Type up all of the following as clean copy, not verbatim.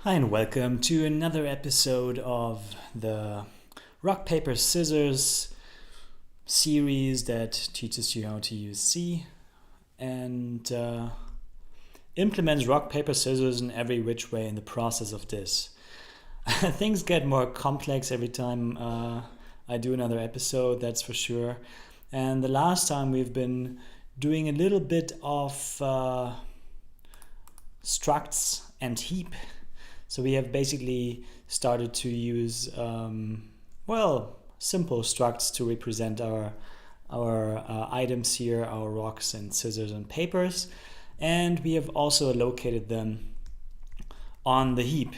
Hi and welcome to another episode of the rock, paper, scissors series that teaches you how to use C and implements rock, paper, scissors in every which way in the process of this. Things get more complex every time I do another episode, that's for sure. And the last time we've been doing a little bit of structs and heap. So we have basically started to use, simple structs to represent our items here, our rocks and scissors and papers. And we have also located them on the heap,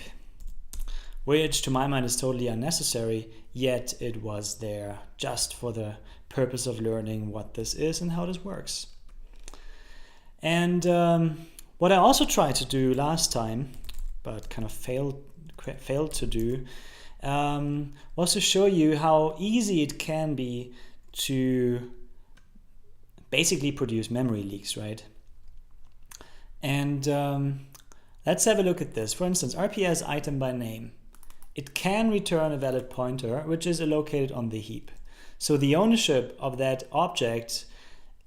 which to my mind is totally unnecessary, yet it was there just for the purpose of learning what this is and how this works. And what I also tried to do last time, but kind of failed to do, was to show you how easy it can be to basically produce memory leaks, right? And let's have a look at this. For instance, RPS item by name. It can return a valid pointer, which is allocated on the heap. So the ownership of that object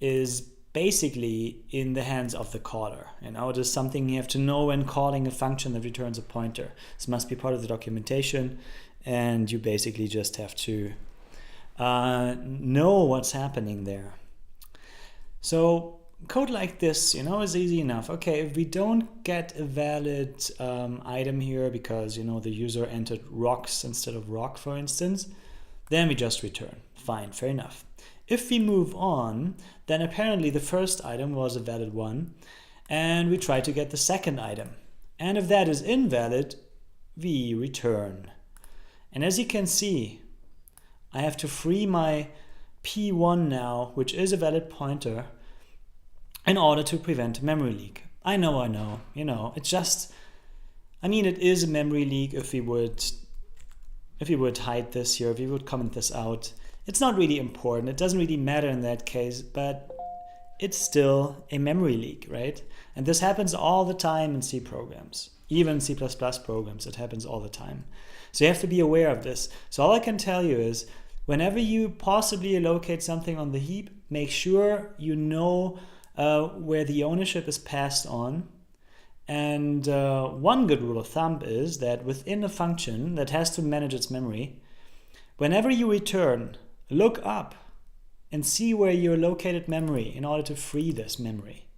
is basically in the hands of the caller. It is something you have to know when calling a function that returns a pointer. This must be part of the documentation, and you basically just have to know what's happening there. So code like this, is easy enough. Okay, if we don't get a valid item here because, the user entered rocks instead of rock, for instance, then we just return. Fine, fair enough. If we move on, then apparently the first item was a valid one, and we try to get the second item. And if that is invalid, we return. And as you can see, I have to free my P1 now, which is a valid pointer, in order to prevent a memory leak. I know, it's just, it is a memory leak if we would hide this here, if we would comment this out. It's not really important, it doesn't really matter in that case, but it's still a memory leak, right? And this happens all the time in C programs, even C++ programs, it happens all the time. So you have to be aware of this. So all I can tell you is, whenever you possibly allocate something on the heap, make sure you know where the ownership is passed on. And one good rule of thumb is that within a function that has to manage its memory, whenever you return, look up and see where your located memory in order to free this memory.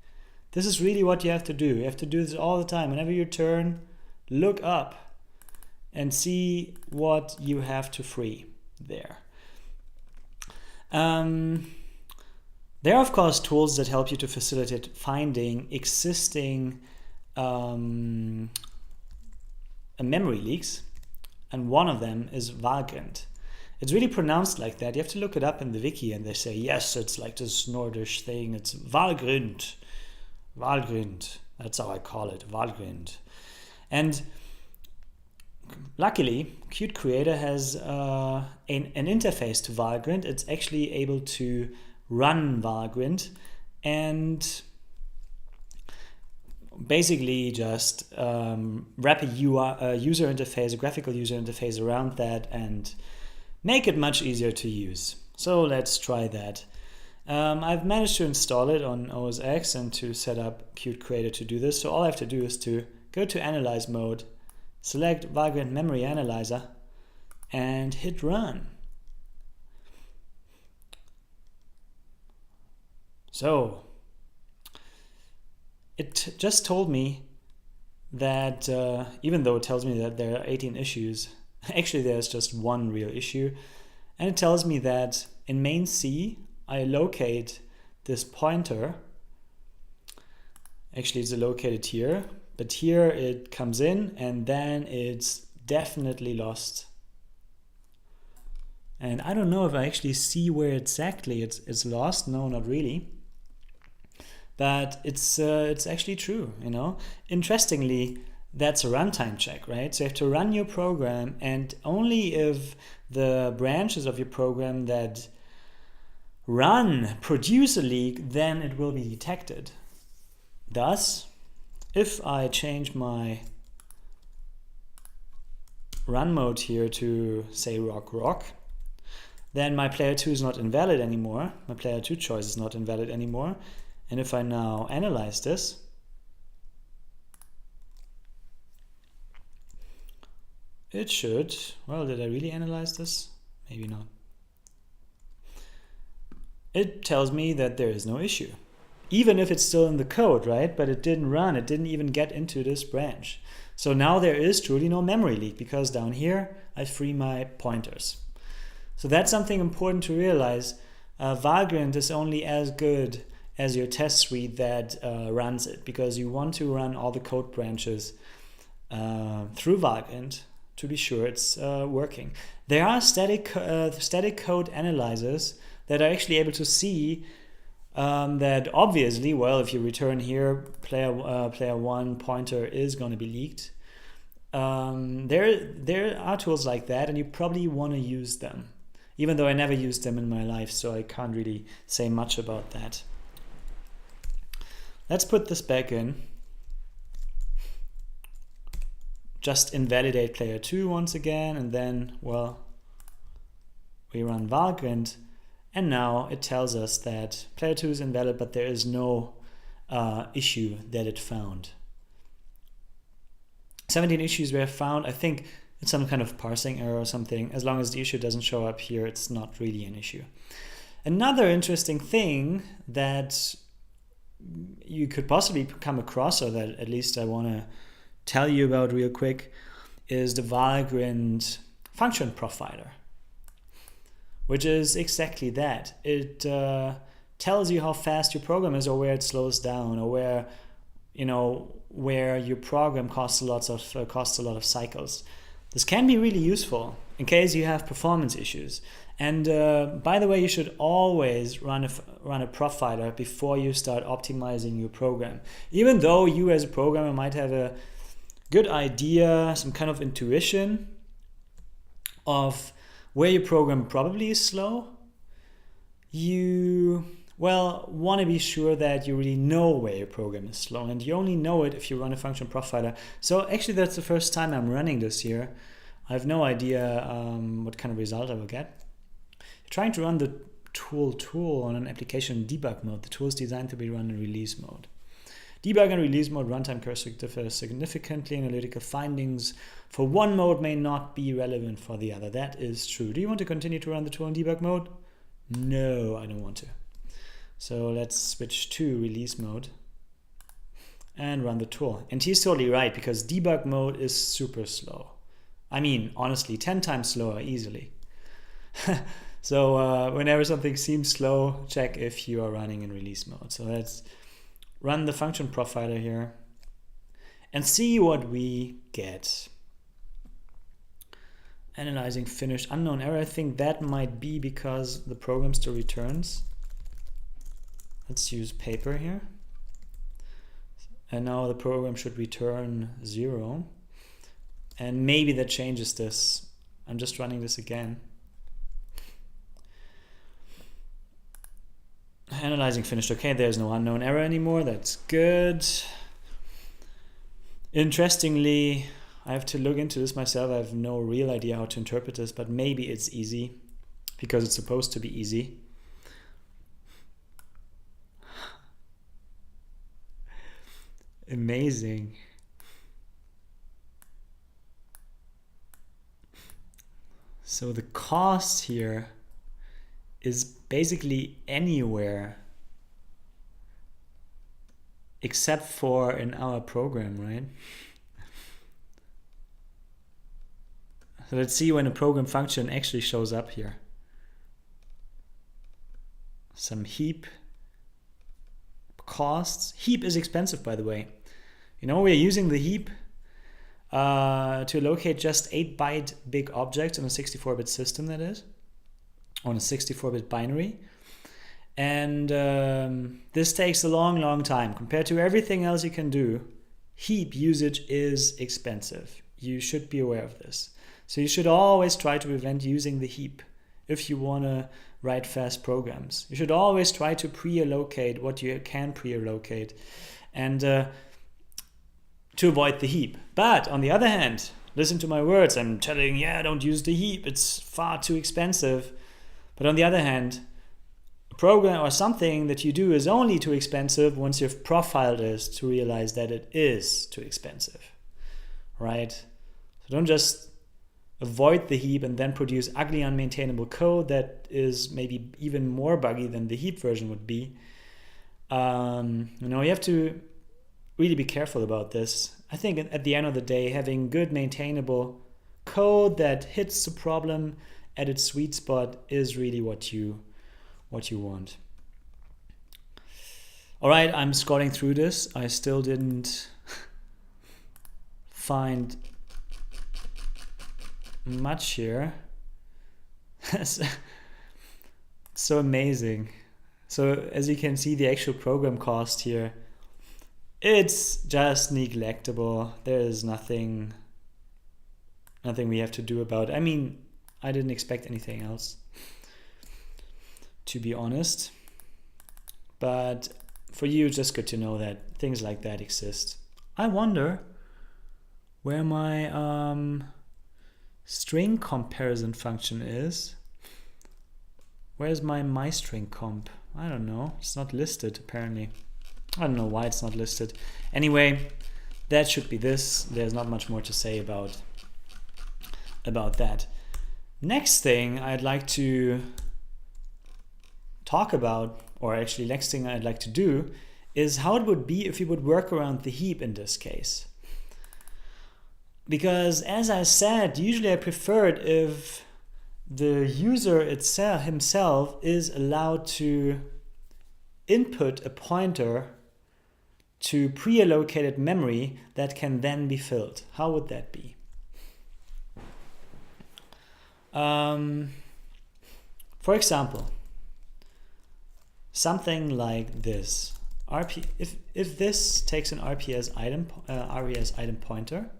This is really what you have to do. You have to do this all the time. Whenever you turn, look up and see what you have to free there. There are, of course, tools that help you to facilitate finding existing memory leaks, and one of them is Valgrind. It's really pronounced like that. You have to look it up in the wiki, and they say, yes, it's like this Nordish thing. It's Valgrind. Valgrind. That's how I call it, Valgrind. And luckily, Qt Creator has an interface to Valgrind. It's actually able to run Valgrind and basically just wrap a user interface, a graphical user interface around that and make it much easier to use. So let's try that. I've managed to install it on OS X and to set up Qt Creator to do this. So all I have to do is to go to Analyze mode, select Valgrind Memory Analyzer, and hit Run. So it just told me that even though it tells me that there are 18 issues, actually there's just one real issue. And it tells me that in main C, I locate this pointer. Actually, it's located here, but here it comes in and then it's definitely lost. And I don't know if I actually see where exactly it's lost. No, not really. But it's actually true, Interestingly, that's a runtime check, right? So you have to run your program, and only if the branches of your program that produce a leak, then it will be detected. Thus, if I change my run mode here to say rock, then my player 2 is not invalid anymore. My player 2 choice is not invalid anymore. And if I now analyze this, it should, well, did I really analyze this? Maybe not. It tells me that there is no issue, even if it's still in the code, right? But it didn't run, it didn't even get into this branch. So now there is truly no memory leak, because down here I free my pointers. So that's something important to realize. Valgrind is only as good as your test suite that runs it, because you want to run all the code branches through Valgrind to be sure it's working. There are static code analyzers that are actually able to see that obviously, well, if you return here, player 1 pointer is going to be leaked. There are tools like that, and you probably want to use them, even though I never used them in my life, so I can't really say much about that. Let's put this back in. Just invalidate player 2 once again, and then, well, we run Valgrind, and now it tells us that player 2 is invalid, but there is no issue that it found. 17 issues were found. I think it's some kind of parsing error or something. As long as the issue doesn't show up here, it's not really an issue. Another interesting thing that you could possibly come across, or that at least I want to tell you about real quick, is the Valgrind function profiler, which is exactly that. It tells you how fast your program is, or where it slows down, or where, you know, where your program costs a lot of cycles. This can be really useful in case you have performance issues. And by the way, you should always run a profiler before you start optimizing your program. Even though you as a programmer might have a good idea, some kind of intuition of where your program probably is slow, you, well, want to be sure that you really know where your program is slow, and you only know it if you run a function profiler. So actually that's the first time I'm running this here. I have no idea what kind of result I will get. Trying to run the tool on an application in debug mode. The tool is designed to be run in release mode. Debug and release mode runtime curves differ significantly. Analytical findings for one mode may not be relevant for the other. That is true. Do you want to continue to run the tool in debug mode? No, I don't want to. So let's switch to release mode and run the tool. And he's totally right, because debug mode is super slow. I mean, honestly, 10 times slower easily. So whenever something seems slow, check if you are running in release mode. So let's run the function profiler here and see what we get. Analyzing finished unknown error. I think that might be because the program still returns. Let's use paper here. And now the program should return 0. And maybe that changes this. I'm just running this again. Analyzing finished. Okay, there's no unknown error anymore. That's good. Interestingly, I have to look into this myself. I have no real idea how to interpret this, but maybe it's easy because it's supposed to be easy. Amazing. So the cost here is basically anywhere except for in our program, right? So let's see when a program function actually shows up here. Some heap costs. Heap is expensive, by the way. You know, we're using the heap to locate just 8-byte big objects in a 64-bit system, that is, on a 64-bit binary. And this takes a long time. Compared to everything else you can do, heap usage is expensive. You should be aware of this. So you should always try to prevent using the heap if you want to write fast programs. You should always try to pre-allocate what you can pre-allocate and to avoid the heap. But on the other hand, listen to my words. I'm telling, yeah, don't use the heap. It's far too expensive. But on the other hand, a program or something that you do is only too expensive once you've profiled it to realize that it is too expensive, right? So don't just avoid the heap and then produce ugly, unmaintainable code that is maybe even more buggy than the heap version would be. You have to really be careful about this. I think at the end of the day, having good maintainable code that hits the problem at its sweet spot is really what you want. All right, I'm scrolling through this. I still didn't find much here. So amazing. So as you can see, the actual program cost here, it's just neglectable. There is nothing we have to do about it. I mean, I didn't expect anything else, to be honest. But for you, it's just good to know that things like that exist. I wonder where my string comparison function is. Where's my string comp? I don't know. It's not listed apparently. I don't know why it's not listed. Anyway, that should be this. There's not much more to say about that. Next thing I'd like to talk about, or actually next thing I'd like to do, is how it would be if we would work around the heap in this case. Because as I said, usually I prefer it if the user himself is allowed to input a pointer to pre-allocated memory that can then be filled. How would that be? For example, something like this. If this takes an res item pointer,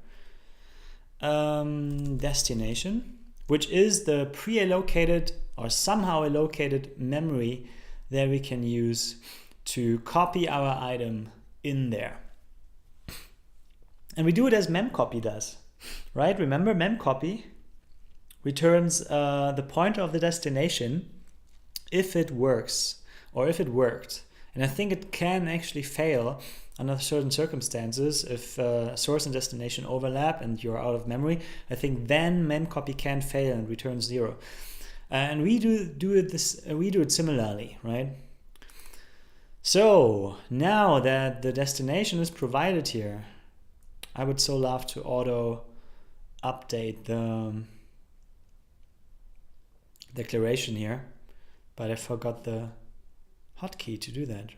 destination, which is the pre-allocated or somehow allocated memory that we can use to copy our item in there. And we do it as memcopy does, right? Remember, memcopy returns the pointer of the destination if it works or if it worked. And I think it can actually fail under certain circumstances. If source and destination overlap and you're out of memory, I think then memcopy can fail and return 0. And we do it similarly, right? So now that the destination is provided here, I would so love to auto update the declaration here, but I forgot the hotkey to do that.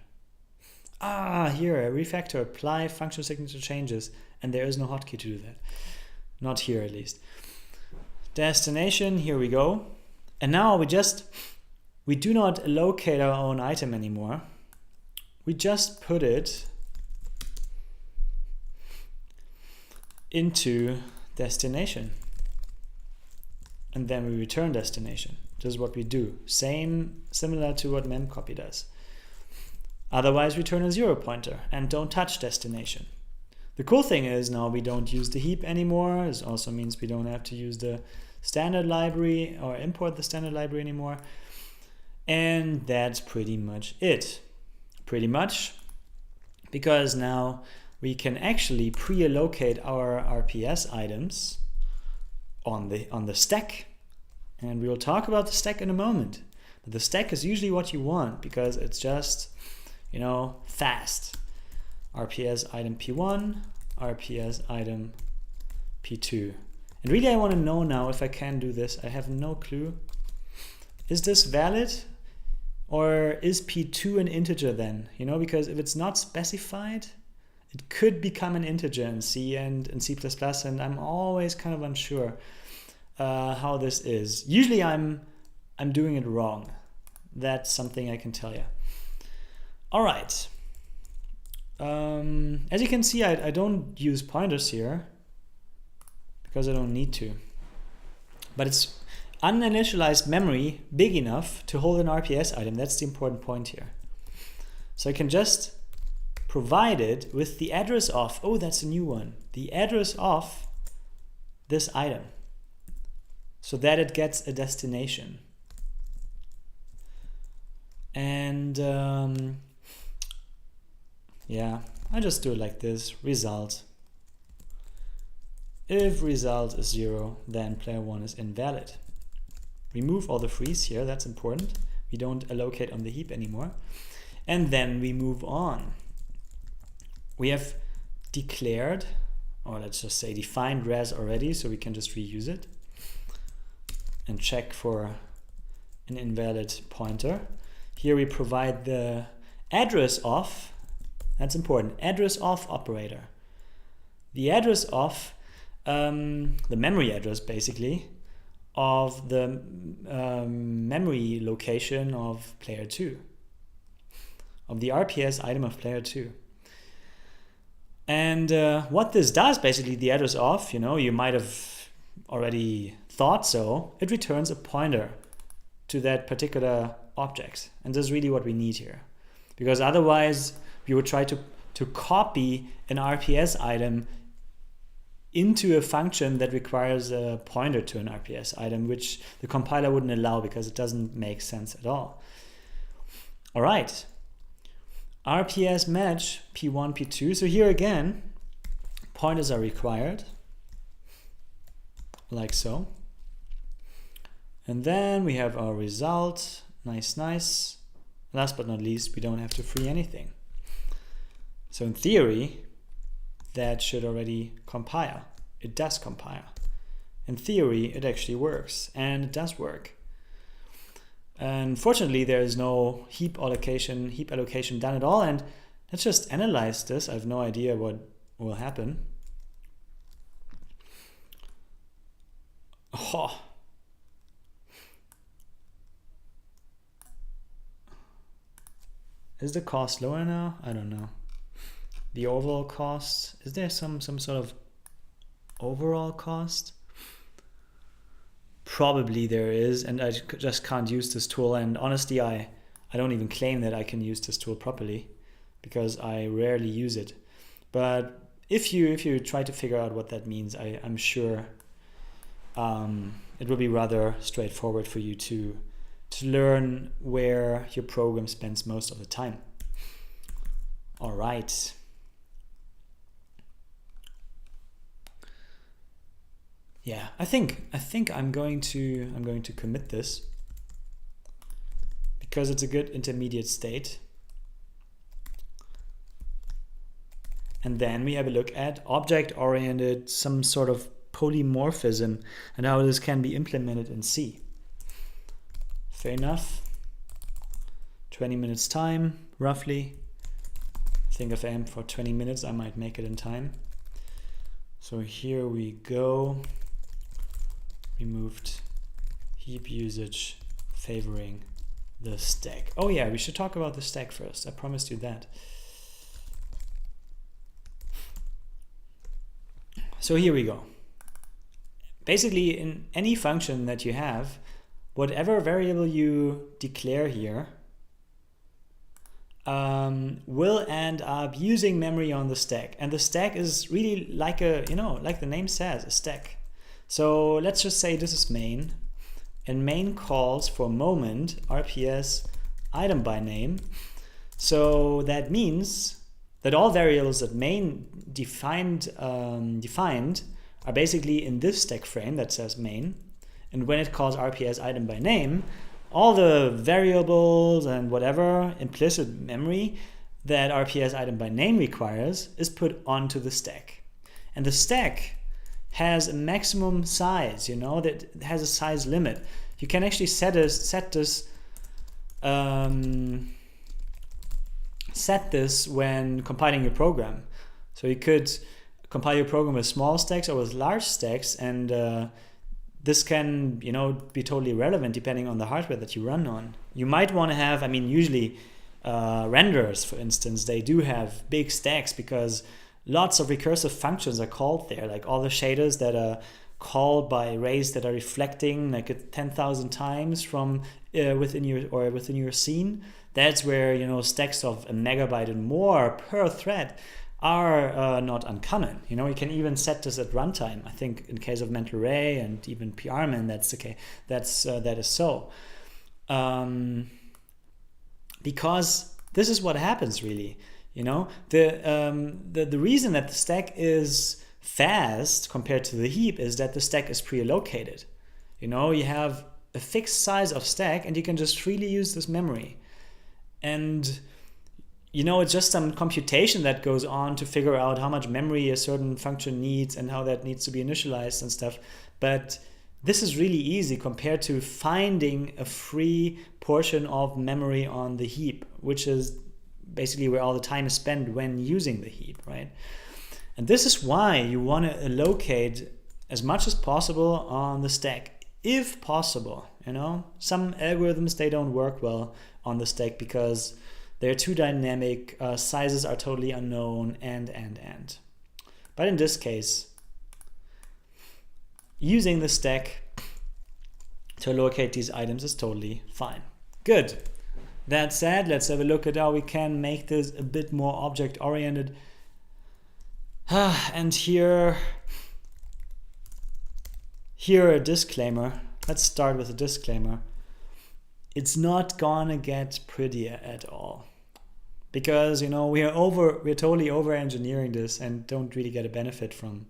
Here, refactor, apply function signature changes, and there is no hotkey to do that. Not here at least. Destination, here we go. And now we do not allocate our own item anymore. We just put it into destination. And then we return destination. This is what we do. Similar to what memcopy does. Otherwise, return a 0 pointer and don't touch destination. The cool thing is now we don't use the heap anymore. This also means we don't have to use the standard library or import the standard library anymore. And that's pretty much it. Pretty much, because now we can actually pre-allocate our RPS items on the stack. And we will talk about the stack in a moment. But the stack is usually what you want because it's just, fast. RPS item P1, RPS item P2. And really I want to know now if I can do this. I have no clue. Is this valid? Or is P2 an integer then? Because if it's not specified, it could become an integer in C and in C++, and I'm always kind of unsure how this is. Usually I'm doing it wrong. That's something I can tell you. All right. As you can see, I don't use pointers here because I don't need to. But it's uninitialized memory big enough to hold an RPS item. That's the important point here. So I can just provide it with the address of, oh, that's a new one, the address of this item so that it gets a destination. And yeah, I just do it like this, result. If result is 0, then player 1 is invalid. Remove all the frees here, that's important. We don't allocate on the heap anymore. And then we move on. We have declared, or let's just say defined res already, so we can just reuse it and check for an invalid pointer. Here we provide the address of, that's important, address of operator. The address of, the memory address basically, of the memory location of player 2, of the RPS item of player 2. And what this does, basically the address of, you might have already thought so, it returns a pointer to that particular object. And this is really what we need here. Because otherwise we would try to copy an RPS item into a function that requires a pointer to an RPS item, which the compiler wouldn't allow because it doesn't make sense at all. All right. RPS match P1, P2. So here again, pointers are required, like so. And then we have our result. Nice, nice. Last but not least, we don't have to free anything. So in theory, that should already compile. It does compile. In theory, it actually works, and it does work. Unfortunately, there is no heap allocation done at all, and let's just analyze this. I have no idea what will happen. Oh. Is the cost lower now? I don't know. The overall cost, is there some sort of overall cost? Probably there is, and I just can't use this tool. And honestly, I don't even claim that I can use this tool properly because I rarely use it. But if you try to figure out what that means, I'm sure it will be rather straightforward for you to learn where your program spends most of the time. All right. Yeah, I think I'm going to commit this because it's a good intermediate state. And then we have a look at object-oriented, some sort of polymorphism, and how this can be implemented in C. Fair enough. 20 minutes time, roughly. Think if I am for 20 minutes, I might make it in time. So here we go. Removed heap usage favoring the stack. Oh yeah, we should talk about the stack first. I promised you that. So here we go. Basically, in any function that you have, whatever variable you declare here will end up using memory on the stack. And the stack is really like like the name says, a stack. So let's just say this is main, and main calls for moment RPS item by name. So that means that all variables that main defined are basically in this stack frame that says main. And when it calls RPS item by name, all the variables and whatever implicit memory that RPS item by name requires is put onto the stack. And the stack has a maximum size, that has a size limit. You can actually set this when compiling your program. So you could compile your program with small stacks or with large stacks, and this can be totally relevant depending on the hardware that you run on. You might want to have, usually renderers, for instance, they do have big stacks because lots of recursive functions are called there, like all the shaders that are called by arrays that are reflecting like 10,000 times from within your scene. That's where stacks of a megabyte and more per thread are not uncommon. You know, you can even set this at runtime. I think in case of mental array and even PRMan, that's the case. That is so. Because this is what happens really. You know, the reason that the stack is fast compared to the heap is that the stack is pre-allocated. You know, you have a fixed size of stack and you can just freely use this memory. And you know, it's just some computation that goes on to figure out how much memory a certain function needs and how that needs to be initialized and stuff. But this is really easy compared to finding a free portion of memory on the heap, which is basically where all the time is spent when using the heap, right? And this is why you want to allocate as much as possible on the stack, if possible. You know, some algorithms, they don't work well on the stack because they're too dynamic, sizes are totally unknown, and. But in this case, using the stack to allocate these items is totally fine. Good. That said, let's have a look at how we can make this a bit more object-oriented. And here a disclaimer. Let's start with a disclaimer. It's not gonna get prettier at all. Because, you know, we're totally over-engineering this and don't really get a benefit from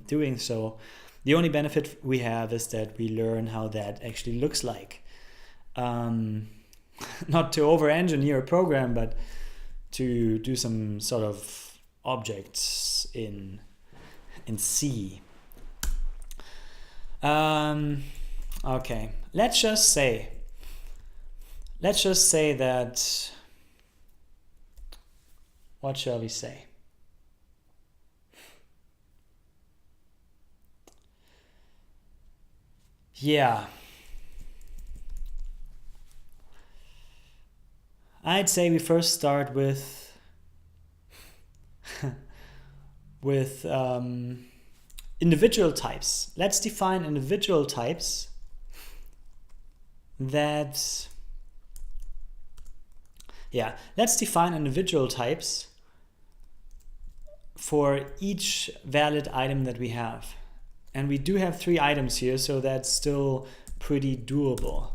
doing so. The only benefit we have is that we learn how that actually looks like. Not to over-engineer a program, but to do some sort of objects in C. Okay, let's just say that, what shall we say? Yeah. I'd say we first start with individual types. Let's define individual types let's define individual types for each valid item that we have. And we do have 3 items here, so that's still pretty doable.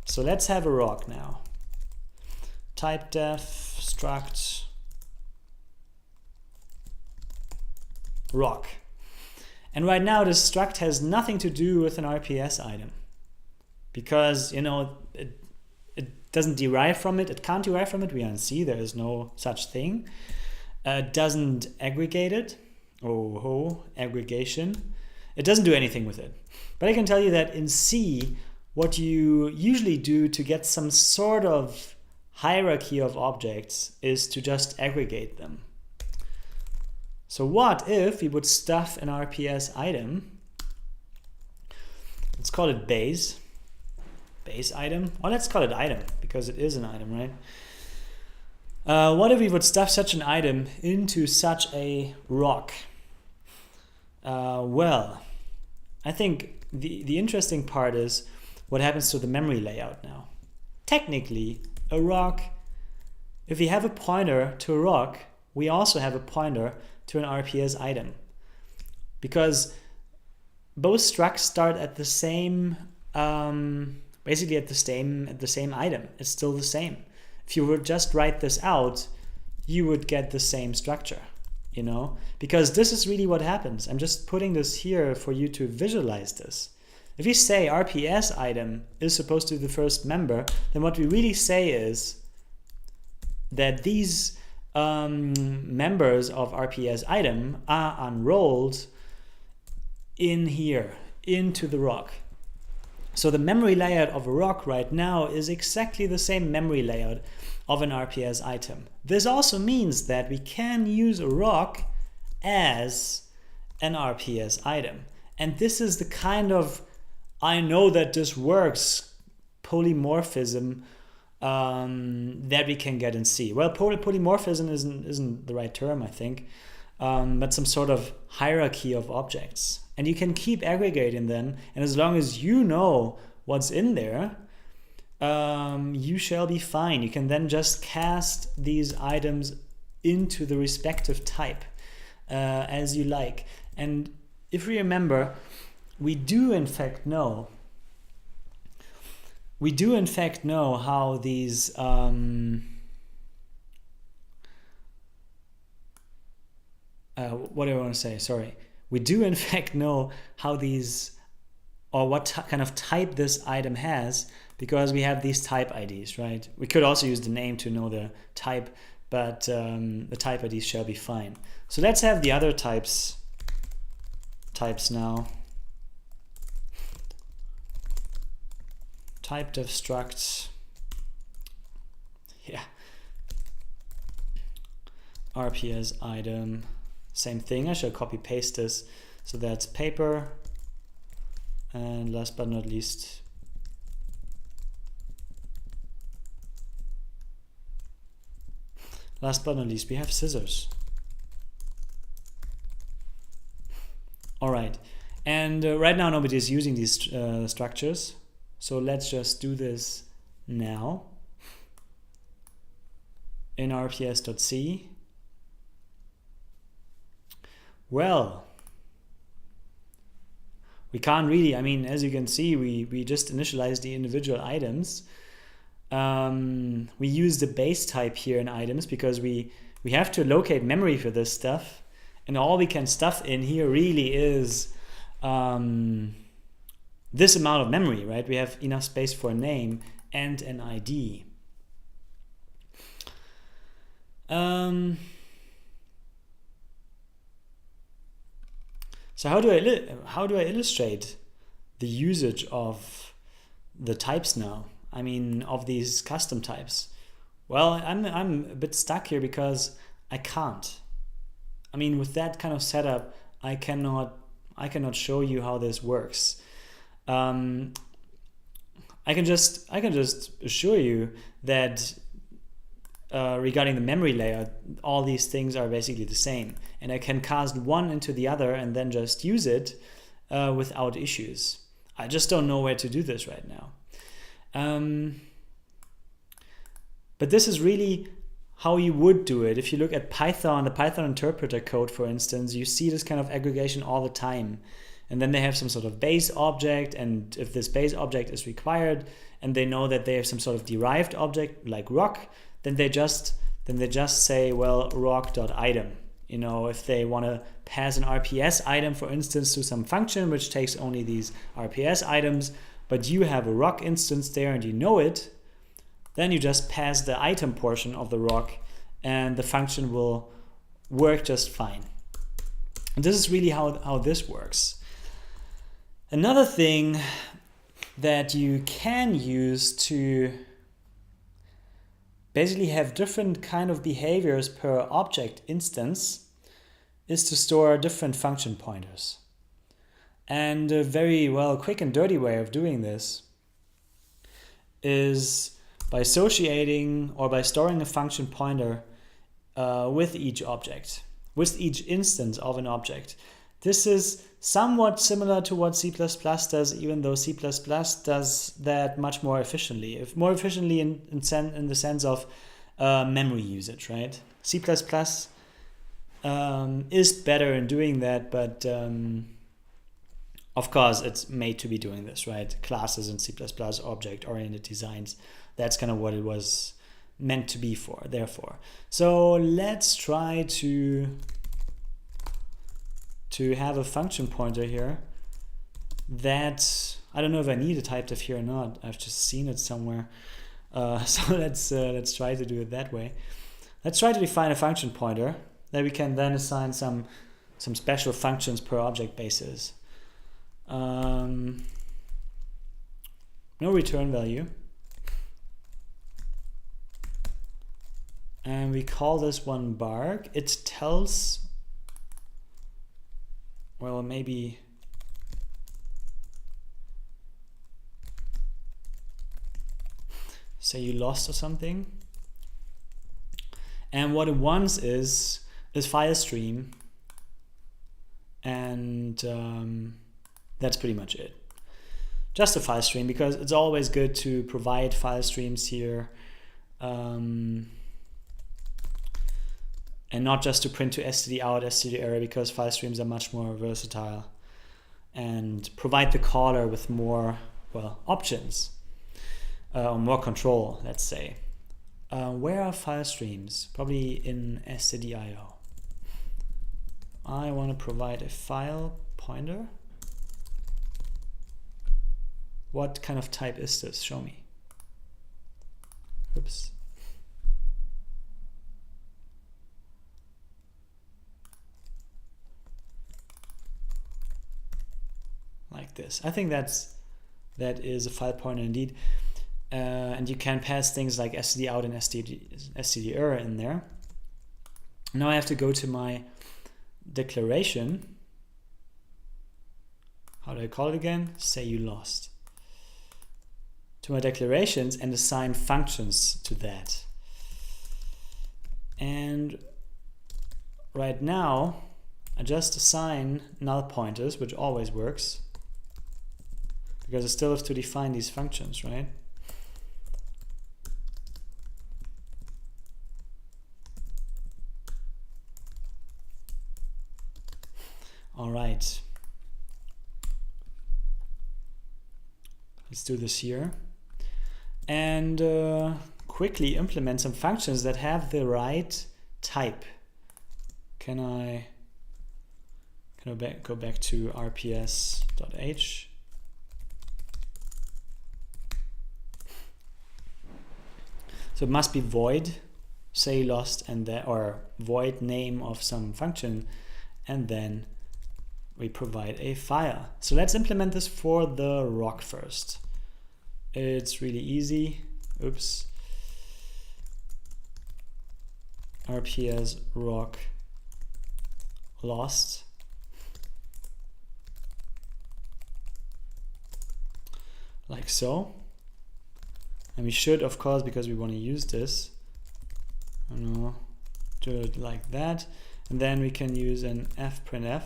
So let's have a rock now. Type def struct rock. And right now this struct has nothing to do with an RPS item. Because, you know, it doesn't derive from it. It can't derive from it. We are in C. There is no such thing. It doesn't aggregate it. Aggregation. It doesn't do anything with it. But I can tell you that in C, what you usually do to get some sort of hierarchy of objects is to just aggregate them. So what if we would stuff an RPS item? Let's call it base item. Or let's call it item, because it is an item, right? What if we would stuff such an item into such a rock? Well, I think the interesting part is what happens to the memory layout now. Technically, a rock, if we have a pointer to a rock, we also have a pointer to an RPS item. Because both structs start at the same, basically at the same item. It's still the same. If you would just write this out, you would get the same structure, you know? Because this is really what happens. I'm just putting this here for you to visualize this. If we say RPS item is supposed to be the first member, then what we really say is that these members of RPS item are unrolled in here, into the rock. So the memory layout of a rock right now is exactly the same memory layout of an RPS item. This also means that we can use a rock as an RPS item. And this is the kind of, I know that this works, polymorphism that we can get in C. Well, polymorphism isn't the right term, I think, but some sort of hierarchy of objects. And you can keep aggregating them, and as long as you know what's in there, you shall be fine. You can then just cast these items into the respective type as you like. And if we remember, we do in fact know how these what do I want to say? Sorry. We do in fact know how these, or what kind of type this item has, because we have these type IDs, right? We could also use the name to know the type, but the type IDs shall be fine. So let's have the other types now. Type def struct, yeah, RPS item, same thing. I shall copy paste this. So that's paper, and last but not least, we have scissors. All right, and right now nobody is using these structures. So let's just do this now in rps.c. Well, we can't really, I mean, as you can see, we just initialize the individual items. We use the base type here in items because we have to allocate memory for this stuff. And all we can stuff in here really is this amount of memory, right? We have enough space for a name and an ID. So how do I illustrate the usage of the types now? I mean, of these custom types. Well, I'm a bit stuck here because I can't. I mean, with that kind of setup, I cannot show you how this works. I can just assure you that regarding the memory layer, all these things are basically the same, and I can cast one into the other and then just use it without issues. I just don't know where to do this right now. But this is really how you would do it. If you look at Python, the Python interpreter code, for instance, you see this kind of aggregation all the time. And then they have some sort of base object, and if this base object is required, and they know that they have some sort of derived object like rock, then they just say, well, rock.item. You know, if they want to pass an RPS item, for instance, to some function which takes only these RPS items, but you have a rock instance there and you know it, then you just pass the item portion of the rock and the function will work just fine. And this is really how this works. Another thing that you can use to basically have different kind of behaviors per object instance is to store different function pointers. And a very quick and dirty way of doing this is by associating or by storing a function pointer with each object, with each instance of an object. This is somewhat similar to what C++ does, even though C++ does that much more efficiently. More efficiently in the sense of memory usage, right? C++ is better in doing that, but of course it's made to be doing this, right? Classes in C++, object-oriented designs, that's kind of what it was meant to be for, therefore. So let's try to have a function pointer here that, I don't know if I need a type def here or not. I've just seen it somewhere. So let's try to do it that way. Let's try to define a function pointer that we can then assign some special functions per object basis. No return value. And we call this one bark. It tells, well, maybe say you lost or something. And what it wants is file stream, and that's pretty much it. Just a file stream, because it's always good to provide file streams here. and not just to print to std out, std error, because file streams are much more versatile and provide the caller with more, well, options or more control, let's say. Where are file streams? Probably in stdio. I want to provide a file pointer. What kind of type is this? Show me. Oops. Like this. I think that is a file pointer indeed. And you can pass things like std out and std error in there. Now I have to go to my declaration. How do I call it again? Say you lost. To my declarations and assign functions to that. And right now I just assign null pointers, which always works, because I still have to define these functions, right? All right. Let's do this here. And quickly implement some functions that have the right type. Can I go back to rps.h? So it must be void, say lost, and then, or void name of some function, and then we provide a file. So let's implement this for the rock first. It's really easy. Oops. RPS rock lost. Like so. And we should, of course, because we want to use this, I don't know, do it like that. And then we can use an fprintf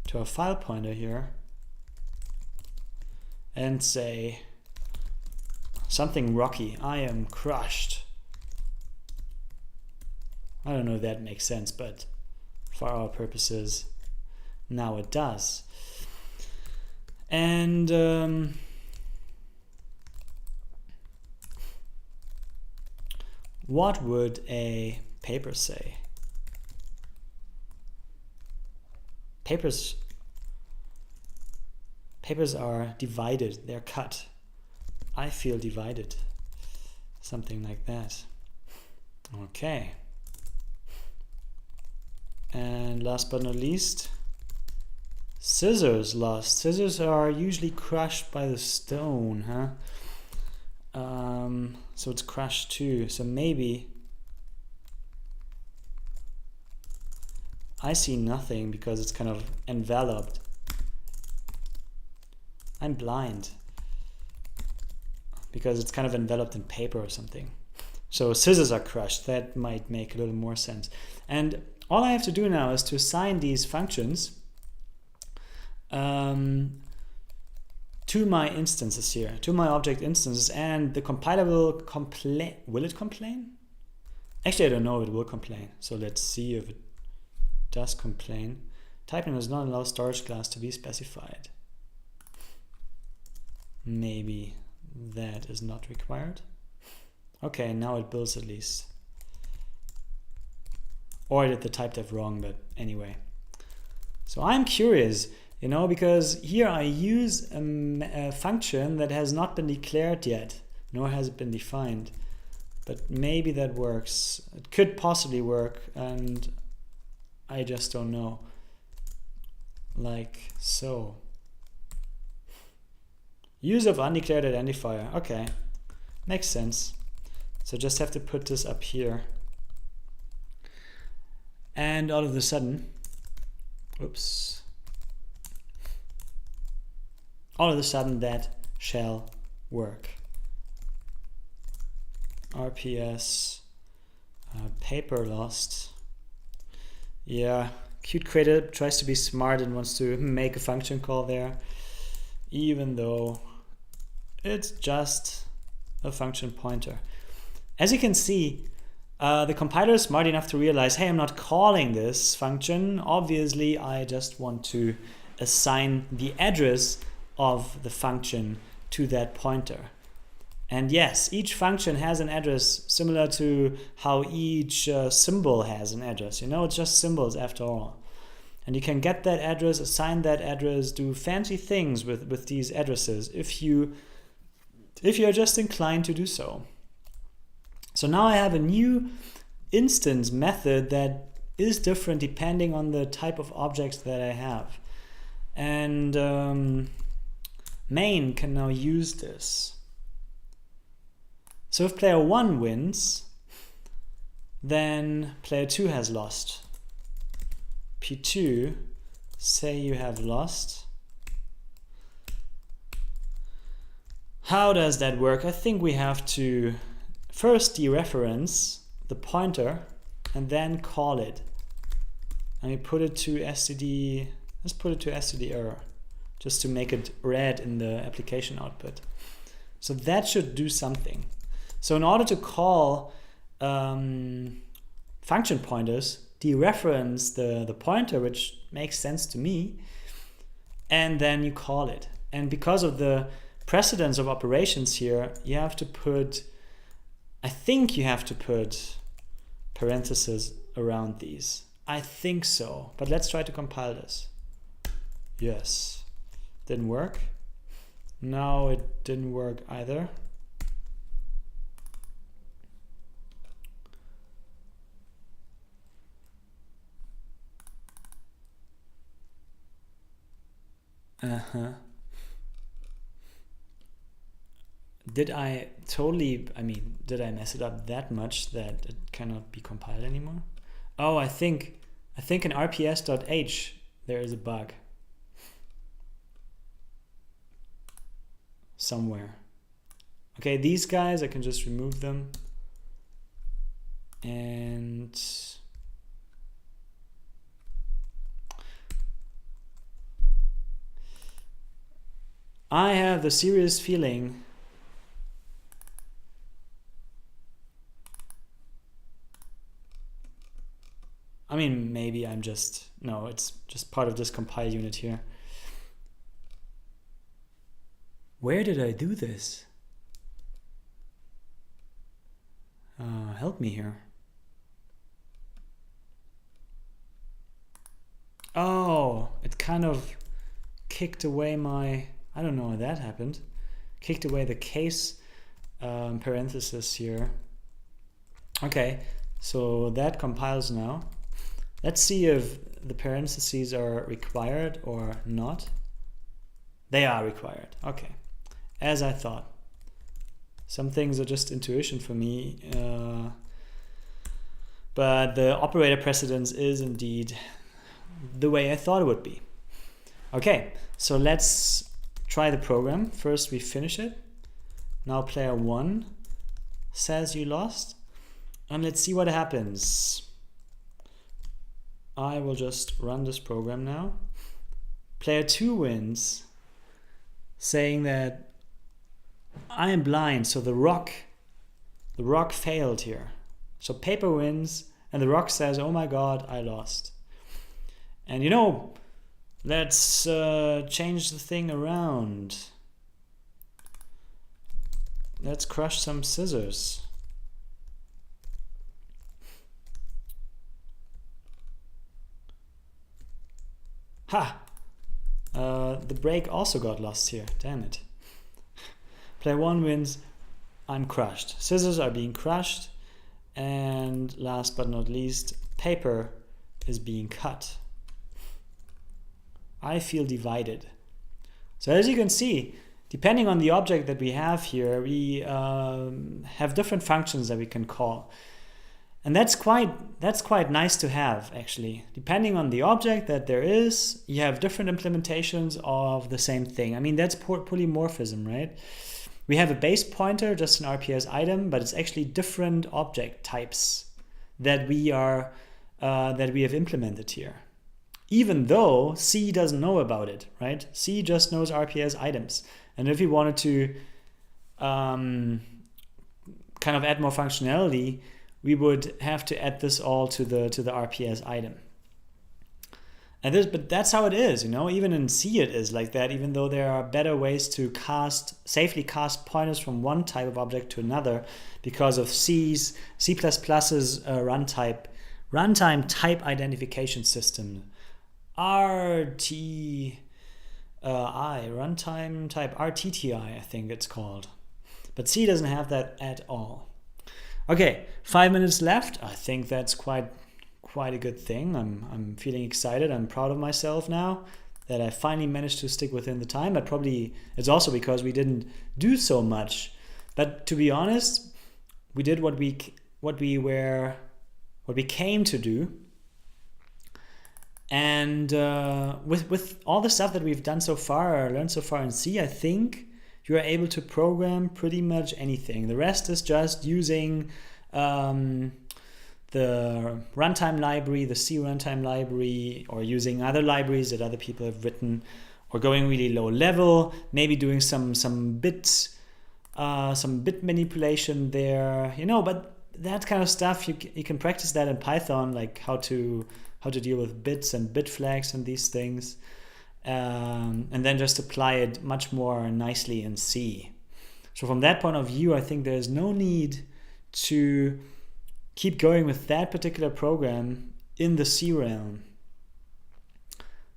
to a file pointer here and say something rocky. I am crushed. I don't know if that makes sense, but for our purposes, now it does. And what would a paper say? Papers are divided, they're cut. I feel divided. Something like that. Okay. And last but not least, scissors lost. Scissors are usually crushed by the stone, huh? So it's crushed too. So maybe I see nothing because it's kind of enveloped. I'm blind because it's kind of enveloped in paper or something. So scissors are crushed. That might make a little more sense. And all I have to do now is to assign these functions to my instances here, to my object instances, and the compiler will complain. Will it complain? Actually, I don't know if it will complain. So let's see if it does complain. Type name does not allow storage class to be specified. Maybe that is not required. Okay, now it builds at least. Or I did the type dev wrong, but anyway. So I'm curious, you know, because here I use a function that has not been declared yet, nor has it been defined. But maybe that works. It could possibly work, and I just don't know. Like so. Use of undeclared identifier. Okay, makes sense. So just have to put this up here. And all of a sudden, oops. All of a sudden that shall work. RPS paper lost. Yeah, Qt Creator tries to be smart and wants to make a function call there, even though it's just a function pointer. As you can see, The compiler is smart enough to realize, hey, I'm not calling this function. Obviously, I just want to assign the address of the function to that pointer. And yes, each function has an address similar to how each symbol has an address. You know, it's just symbols after all. And you can get that address, assign that address, do fancy things with these addresses if you're just inclined to do so. So now I have a new instance method that is different depending on the type of objects that I have. And main can now use this. So if player 1 wins, then player 2 has lost. P2, say you have lost. How does that work? I think we have to first dereference the pointer and then call it. And we put it to std, let's put it to std error, just to make it red in the application output. So that should do something. So in order to call function pointers, dereference the pointer, which makes sense to me, and then you call it. And because of the precedence of operations here, you have to put, I think you have to put parentheses around these. I think so, but let's try to compile this. Yes, didn't work. No, it didn't work either. Did I mess it up that much that it cannot be compiled anymore? Oh, I think in rps.h there is a bug somewhere. Okay, these guys, I can just remove them. And I have the serious feeling maybe I'm just, no, it's just part of this compile unit here. Where did I do this? Help me here. Oh, it kind of kicked away my, I don't know how that happened. Kicked away the case parenthesis here. Okay, so that compiles now. Let's see if the parentheses are required or not. They are required. Okay, as I thought. Some things are just intuition for me, but the operator precedence is indeed the way I thought it would be. Okay, so let's try the program. First we finish it. Now player 1 says you lost, and let's see what happens. I will just run this program now. Player 2 wins, saying that I am blind, so the rock failed here. So paper wins, and the rock says, oh my god, I lost. And you know, let's change the thing around. Let's crush some scissors. Ha! The break also got lost here, damn it. Player 1 wins, I'm crushed. Scissors are being crushed, and last but not least, paper is being cut. I feel divided. So as you can see, depending on the object that we have here, we have different functions that we can call. And that's quite nice to have, actually. Depending on the object that there is, you have different implementations of the same thing. I mean, that's polymorphism, right? We have a base pointer, just an RPS item, but it's actually different object types that we have implemented here. Even though C doesn't know about it, right? C just knows RPS items. And if we wanted to kind of add more functionality, we would have to add this all to the RPS item. But that's how it is, even in C it is like that, even though there are better ways to safely cast pointers from one type of object to another because of C++'s runtime type identification system. RTI, runtime type, RTTI, I think it's called. But C doesn't have that at all. Okay, 5 minutes left. I think that's quite a good thing. I'm feeling excited. I'm proud of myself now that I finally managed to stick within the time. But probably it's also because we didn't do so much. But to be honest, we did what we came to do. And with all the stuff that we've done so far, or learned so far in C, I think you are able to program pretty much anything. The rest is just using the runtime library, the C runtime library, or using other libraries that other people have written, or going really low level, maybe doing some bit manipulation there, but that kind of stuff you can practice that in Python, like how to deal with bits and bit flags and these things, and then just apply it much more nicely in C. So from that point of view, I think there's no need to keep going with that particular program in the C realm,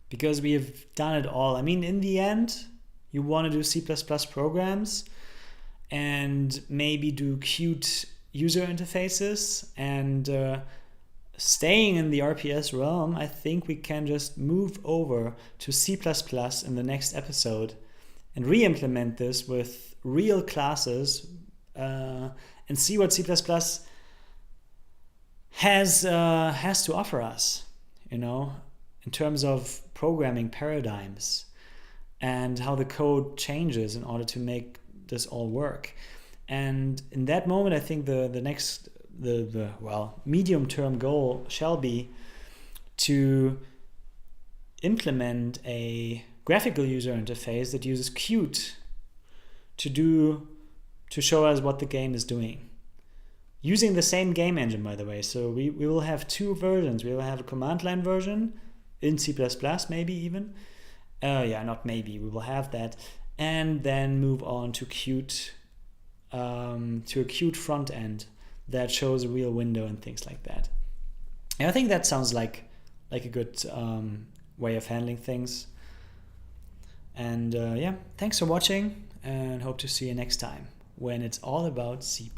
because we have done it all. I mean, in the end, you want to do C++ programs and maybe do cute user interfaces, and staying in the RPS realm, I think we can just move over to C++ in the next episode and re-implement this with real classes and see what C++ has to offer us, in terms of programming paradigms and how the code changes in order to make this all work. And in that moment, I think the medium-term goal shall be to implement a graphical user interface that uses Qt to show us what the game is doing. Using the same game engine, by the way. So we will have two versions. We will have a command line version in C++, maybe even. Not maybe. We will have that. And then move on to Qt, to a Qt front end that shows a real window and things like that. And I think that sounds like a good way of handling things. And thanks for watching, and hope to see you next time when it's all about C++.